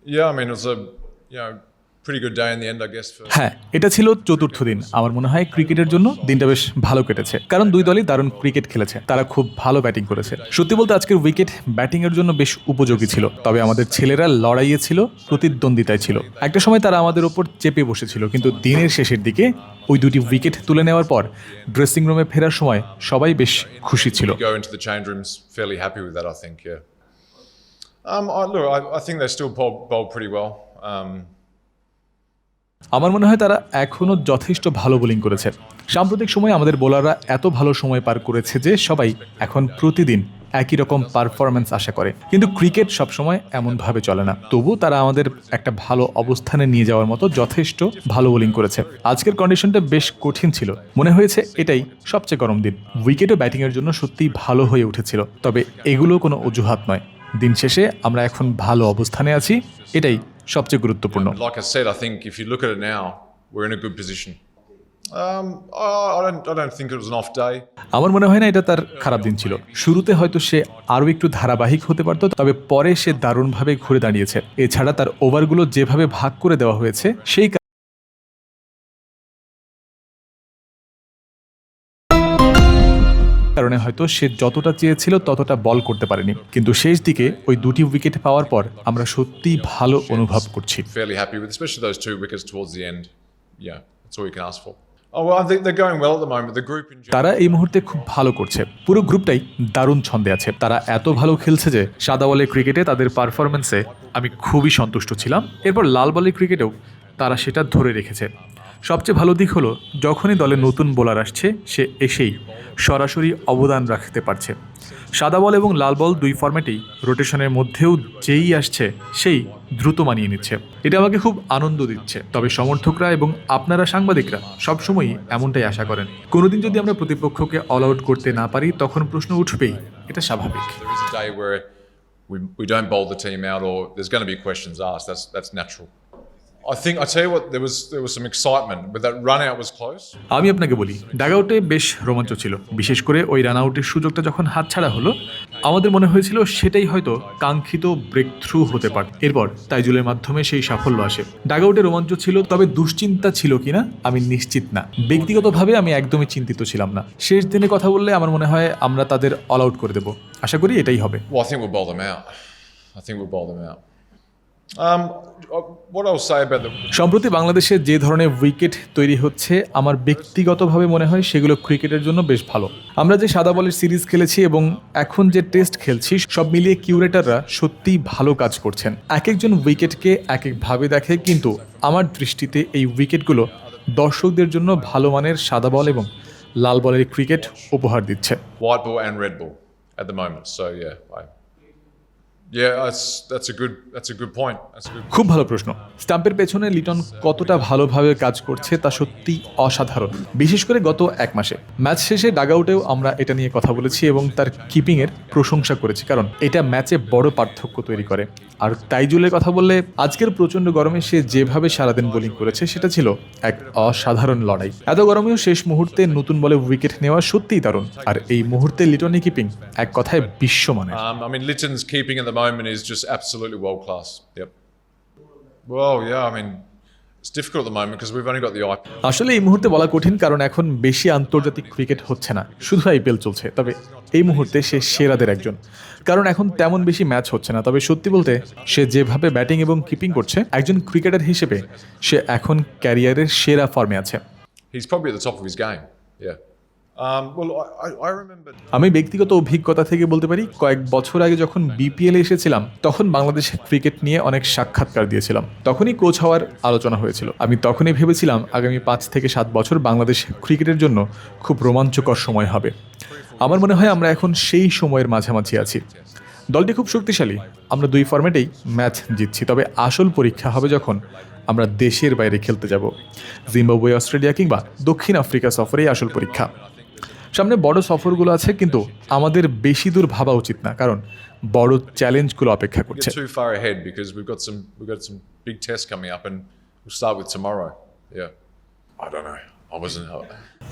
Yeah, I mean, it was a pretty good day in the end, I guess. হ্যাঁ, এটা ছিল চতুর্থ দিন। আমার মনে হয় ক্রিকেটের জন্য দিনটা বেশ ভালো কেটেছে, কারণ দুই দলই দারুণ ক্রিকেট খেলেছে, তারা খুব ভালো ব্যাটিং করেছে। সত্যি বলতে আজকের উইকেট ব্যাটিং এর জন্য বেশ উপযোগী ছিল, তবে আমাদের ছেলেরা লড়াইয়ে ছিল, প্রতিদ্বন্দ্বিতায় ছিল। একটা সময় তারা আমাদের ওপর চেপে বসেছিল, কিন্তু দিনের শেষের দিকে ওই দুটি উইকেট তুলে নেওয়ার পর ড্রেসিং রুমে ফেরার সময় সবাই বেশ খুশি ছিল। Go into the change rooms fairly happy with that, I think. Yeah. I think they still bowled pretty well. আমার মনে হয় তারা এখনও যথেষ্ট ভালো বোলিং করেছে। সাম্প্রতিক সময়ে আমাদের বোলাররা এত ভালো সময় পার করেছে যে সবাই এখন প্রতিদিন একই রকম পারফরম্যান্স আশা করে, কিন্তু ক্রিকেট সবসময় এমনভাবে চলে না। তবু তারা আমাদের একটা ভালো অবস্থানে নিয়ে যাওয়ার মতো যথেষ্ট ভালো বোলিং করেছে। আজকের কন্ডিশনটা বেশ কঠিন ছিল, মনে হয়েছে এটাই সবচেয়ে গরম দিন। উইকেটও ব্যাটিংয়ের জন্য সত্যিই ভালো হয়ে উঠেছিল, তবে এগুলো কোনো অজুহাত নয়। দিন শেষে আমরা এখন ভালো অবস্থানে আছি, এটাই সবচেয়ে গুরুত্বপূর্ণ। Like I said, I think if you look at it now, we're in a good position. I don't think it was an off day. আমার মনে হয় না এটা তার খারাপ দিন ছিল। শুরুতে হয়তো সে আরও একটু ধারাবাহিক হতে পারত, তবে পরে সে দারুণভাবে ঘুরে দাঁড়িয়েছে। এছাড়া তার ওভারগুলো যেভাবে ভাগ করে দেওয়া হয়েছে সেই কারণে হয়তো সে যতটা চেয়েছিল ততটা বল করতে পারেনি, কিন্তু শেষ দিকে ওই দুটি উইকেট পাওয়ার পর আমরা সত্যিই ভালো অনুভব করছি। Fairly happy with, especially those 2 wickets towards the end. Yeah, that's all you can ask for. Oh, well, I think they're going well at the moment. The group in general. তারা এই মুহূর্তে খুব ভালো করছে, পুরো গ্রুপটাই দারুণ ছন্দে আছে। তারা এত ভালো খেলছে যে সাদা বলের ক্রিকেটে তাদের পারফরমেন্সে আমি খুবই সন্তুষ্ট ছিলাম। এরপর লাল বলের ক্রিকেটেও তারা সেটা ধরে রেখেছে। সবচেয়ে ভালো দিক হলো যখনই দলে নতুন বোলার আসছে সে এসেই সরাসরি অবদান রাখতে পারছে। সাদা বল এবং লাল বল দুই ফরম্যাটেই রোটেশনের মধ্যেও যেই আসছে সেই দ্রুত মানিয়ে নিচ্ছে। এটা আমাকে খুব আনন্দ দিচ্ছে। তবে সমর্থকরা এবং আপনারা সাংবাদিকরা সবসময়ই এমনটাই আশা করেন। কোনোদিন যদি আমরা প্রতিপক্ষকে অল আউট করতে না পারি তখন প্রশ্ন উঠবেই, এটা স্বাভাবিক। There is a day where we don't bowl the team out, or there's going to be questions asked. That's natural. I tell you what, there was some excitement, but that run out was close. আমি আপনাকে বলি, ডাগআউটে বেশ রোমাঞ্চ ছিল, বিশেষ করে ওই run আউটের সুযোগটা যখন হাতছাড়া হলো। আমাদের মনে হয়েছিল সেটাই হয়তো কাঙ্ক্ষিত ব্রেক থ্রু হতে পারে। এরপর তাইজুলের মাধ্যমে সেই সাফল্য আসে। ডাগআউটে রোমাঞ্চ ছিল, তবে দুশ্চিন্তা ছিল কিনা আমি নিশ্চিত না। ব্যক্তিগতভাবে আমি একদমই চিন্তিত ছিলাম না। শেষ দিনে কথা বললে আমার মনে হয় আমরা তাদের অল আউট করে দেব। আশা করি এটাই হবে। Well, I think we'll bowl them out. What I'll say about the সম্প্রতি বাংলাদেশে যে ধরনের উইকেট তৈরি হচ্ছে আমার ব্যক্তিগতভাবে মনে হয় সেগুলো ক্রিকেটের জন্য বেশ ভালো। আমরা যে সাদা বলের সিরিজ খেলেছি এবং এখন যে টেস্ট খেলছি, সব মিলিয়ে কিউরেটররা সত্যিই ভালো কাজ করছেন। এক একজন উইকেটকে এক একভাবে দেখে, কিন্তু আমার দৃষ্টিতে এই উইকেটগুলো দর্শকদের জন্য ভালো মানের সাদা বল এবং লাল বলের ক্রিকেট উপহার দিচ্ছে। white ball and red ball at the moment. So that's a good point. খুব ভালো প্রশ্ন। স্টাম্পের পেছনে লিটন কতটা ভালোভাবে কাজ করছে তা সত্যি অসাধারণ, বিশেষ করে গত এক মাসে। ম্যাচ শেষে ডাগআউটেও আমরা এটা নিয়ে কথা বলেছি এবং তার কিপিংয়ের প্রশংসা করেছি, কারণ এটা ম্যাচে বড় পার্থক্য তৈরি করে। আর তাইজুলের কথা বললে, আজকের প্রচণ্ড গরমে সে যেভাবে সারাদিন বোলিং করেছে সেটা ছিল এক অসাধারণ লড়াই। এত গরমেও শেষ মুহূর্তে নতুন বলে উইকেট নেওয়া সত্যিই দারুণ। আর এই মুহূর্তে লিটনের কিপিং এক কথায় বিশ্বমানের। I mean, Litton's keeping at the moment is just absolutely world class. Yep. Well, yeah, I mean, it's difficult at the moment because we've only got the IPL. আসলে এই মুহূর্তে বলা কঠিন, কারণ এখন বেশি আন্তর্জাতিক ক্রিকেট হচ্ছে না, শুধু আইপিএল চলছে। তবে এই মুহূর্তে সে সেরাদের একজন, কারণ এখন তেমন বেশি ম্যাচ হচ্ছে না। তবে সত্যি বলতে সে যেভাবে ব্যাটিং এবং কিপিং করছে, একজন ক্রিকেটার হিসেবে সে এখন ক্যারিয়ারের সেরা ফর্মে আছে। He's probably at the top of his game. Yeah. Well, I remember. আমি ব্যক্তিগত অভিজ্ঞতা থেকে বলতে পারি, কয়েক বছর আগে যখন বিপিএল এসেছিলাম তখন বাংলাদেশের ক্রিকেট নিয়ে অনেক সাক্ষাৎকার দিয়েছিলাম। তখনই কোচ হওয়ার আলোচনা হয়েছিল। আমি তখনই ভেবেছিলাম আগামী 5 থেকে 7 বছর বাংলাদেশ ক্রিকেটের জন্য খুব রোমাঞ্চকর সময় হবে। আমার মনে হয় আমরা এখন সেই সময়ের মাঝামাঝি আছি। দলটি খুব শক্তিশালী, আমরা দুই ফরম্যাটেই ম্যাচ জিতছি। তবে আসল পরীক্ষা হবে যখন আমরা দেশের বাইরে খেলতে যাব। জিম্বাবুয়ে, অস্ট্রেলিয়া কিংবা দক্ষিণ আফ্রিকা সফরেই আসল পরীক্ষা। সামনে বড় সফরগুলো আছে, কিন্তু আমাদের বেশি দূর ভাবা উচিত না, কারণ বড় চ্যালেঞ্জগুলো অপেক্ষা করছে। Too far ahead because we've got some big tests coming up, and we'll start with tomorrow. Yeah. I don't know.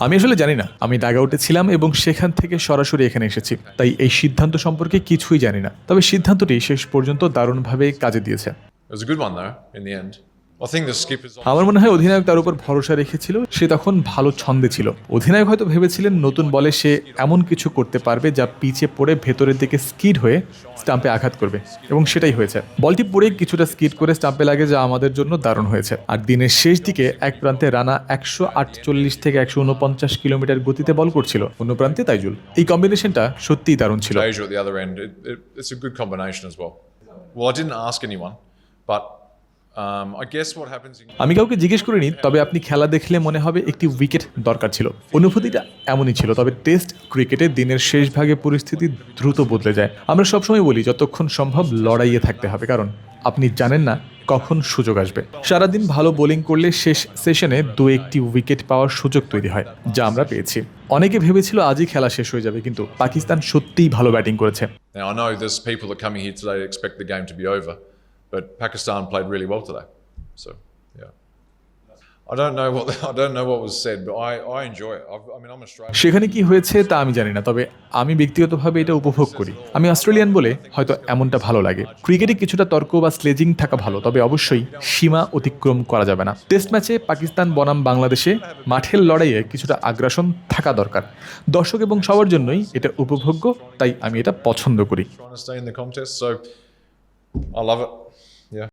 আমি আসলে জানি না। আমি ডাগআউটে ছিলাম এবং সেখান থেকে সরাসরি এখানে এসেছি, তাই এই সিদ্ধান্ত সম্পর্কে কিছুই জানি না। তবে সিদ্ধান্তটি শেষ পর্যন্ত দারুণভাবে কাজে দিয়েছে। It was a good one though in the end. I think the skip is. আমার মনে হয় অধিনায়ক তার উপর ভরসা রেখেছিল, সে তখন ভালো ছন্দে ছিল। অধিনায়ক হয়তো ভেবেছিলেন নতুন বলে সে এমন কিছু করতে পারবে যা পিচে পড়ে ভেতরের দিকে স্কিড হয়ে স্টাম্পে আঘাত করবে, এবং সেটাই হয়েছে। বলটি পড়ে কিছুটা স্কিড করে স্টাম্পে লাগে, যা আমাদের জন্য দারুণ হয়েছে। আর দিনের শেষ দিকে এক প্রান্তে রানা 148 থেকে 149 কিলোমিটার গতিতে বল করছিল, অন্য প্রান্তে তাইজুল। এই কম্বিনেশনটা সত্যিই দারুণ ছিল। Asia at the other end. It's a good combination as well. Well, I didn't ask anyone, but I guess what happens in. আমি কাউকে জিজ্ঞেস করিনি, তবে আপনি খেলা দেখলে মনে হবে একটি উইকেট দরকার ছিল। অনুভূতিটা এমনই ছিল। তবে টেস্ট ক্রিকেটে দিনের শেষ ভাগে পরিস্থিতি দ্রুত বদলে যায়। আমরা সবসময় বলি যতক্ষণ সম্ভব লড়াইয়ে থাকতে হবে, কারণ আপনি জানেন না কখন সুযোগ আসবে। সারাদিন ভালো বোলিং করলে শেষ সেশনে 2-1টি উইকেট পাওয়ার সুযোগ তৈরি হয়, যা আমরা পেয়েছি। অনেকে ভেবেছিল আজই খেলা শেষ হয়ে যাবে, কিন্তু পাকিস্তান সত্যিই ভালো ব্যাটিং করেছে। Now I know there's people that coming here today expect the game to be over, but Pakistan played really well today. So yeah, I don't know what was said, but I enjoy it. I mean, I'm Australian. সেখানে কি হয়েছে তা আমি জানি না, তবে আমি ব্যক্তিগতভাবে এটা উপভোগ করি। আমি অস্ট্রেলিয়ান বলে হয়তো এমনটা ভালো লাগে। ক্রিকেটে কিছুটা তর্ক বা স্লেজিং থাকা ভালো, তবে অবশ্যই সীমা অতিক্রম করা যাবে না। টেস্ট ম্যাচে পাকিস্তান বনাম বাংলাদেশে মাঠের লড়াইয়ে কিছুটা আগ্রাসন থাকা দরকার। দর্শক এবং সবার জন্যই এটা উপভোগ্য, তাই আমি এটা পছন্দ করি। Trying to stay in the contest, so I love it. Yeah.